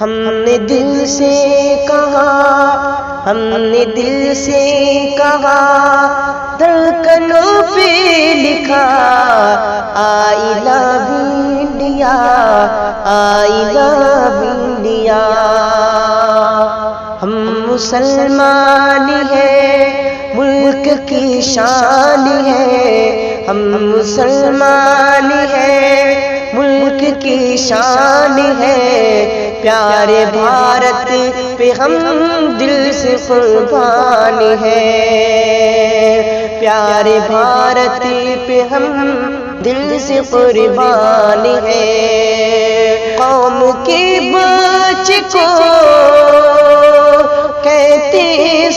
ہم نے دل سے کہا، ہم نے دل سے کہا، دھڑکنوں پہ لکھا I love India، I love India۔ ہم مسلمان ہیں، ملک کی شان ہے، ہم مسلمان ہیں، ملک کی شان ہے، پیارے بھارت پہ ہم دل سے قربان ہیں، پیارے بھارت پہ ہم دل سے قربان ہیں۔ قوم کے بچے کو کہتے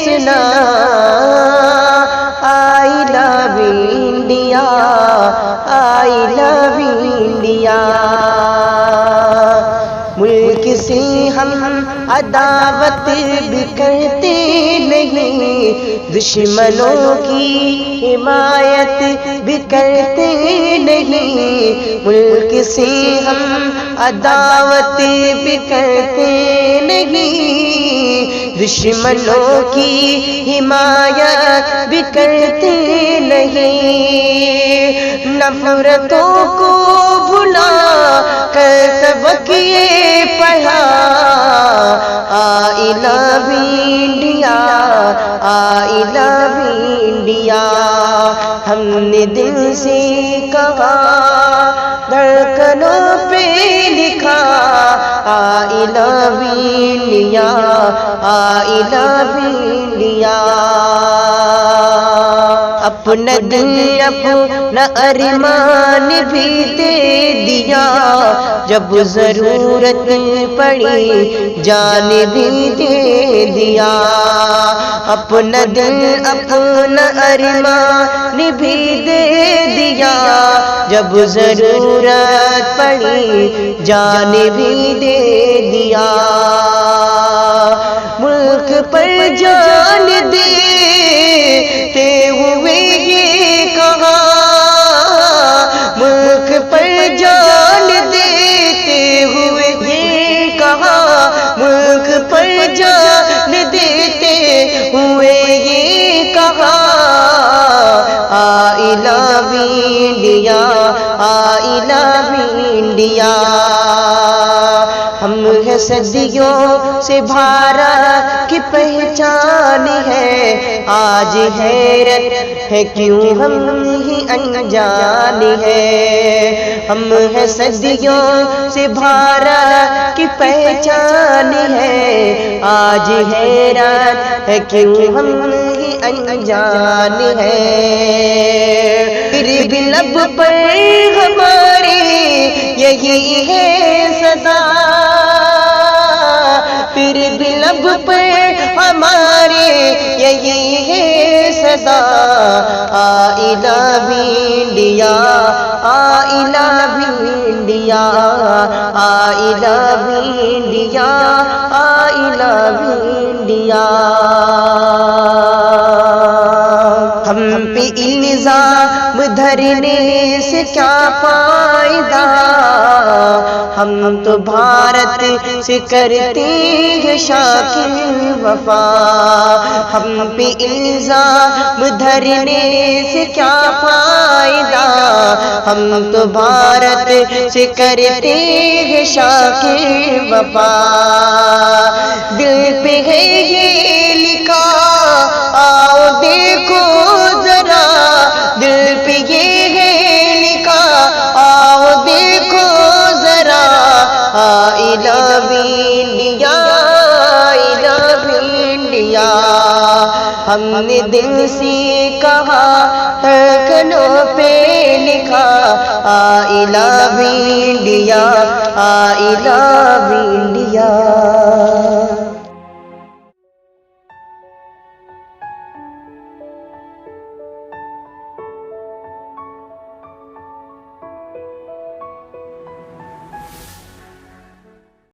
سنا I love India، I love India۔ ملک سے ہم عداوت بھی کرتے نہیں، دشمنوں کی حمایت بھی کرتے نہیں، ملک سے ہم عداوت بھی کرتے نہیں، دشمنوں کی حمایت بھی کرتے نہیں، نفرتوں کو بھلا کر سبق یہ پڑھا I love India، I love India۔ ہم نے دل سے کہا، دھڑکنوں پہ لکھا I love India، I love India۔ اپنا دل اپنا ارمان بھی دے دیا، جب ضرورت پڑی جان بھی دے دیا، اپنا دل اپنا ارمان بھی دے دیا، جب ضرورت پڑی جان بھی دے دیا، ملک پر جان دیتے ہوئے یہ کہا، ملک پر جان دیتے ہوئے یہ کہا، ملک پر جان دیتے ہوئے یہ کہا I love India، I love India۔ ہم ہیں صدیوں سے بھارت کی پہچان ہے، آج حیرت ہے کیوں ہم ہی انجان ہے، ہم ہیں صدیوں سے بھارت کی پہچان ہے، آج حیرت ہے کیوں ہم ہی انجان ہے، پھر بھی لب پر ہماری یہی ہے صدا، پھر بھی لب پر ہمارے یہی ہے صدا I love India، I love India، I love India، I love India۔ ہم پہ الزام دھرنے سے کیا فائدہ، ہم تو بھارت سے کرتے ہیں شاکر وفا، ہم پہ الزام دھرنے سے کیا فائدہ، ہم تو بھارت سے کرتے ہیں شاکر وفا، دل پہ ہے یہ لکھا آؤ دیکھو ذرا، دل پہ یہ ہے لکھا آؤ دیکھو ذرا I love India، I love India۔ ہم نے دل سے کہا، دھڑکنوں پہ لکھا I love India، I love India۔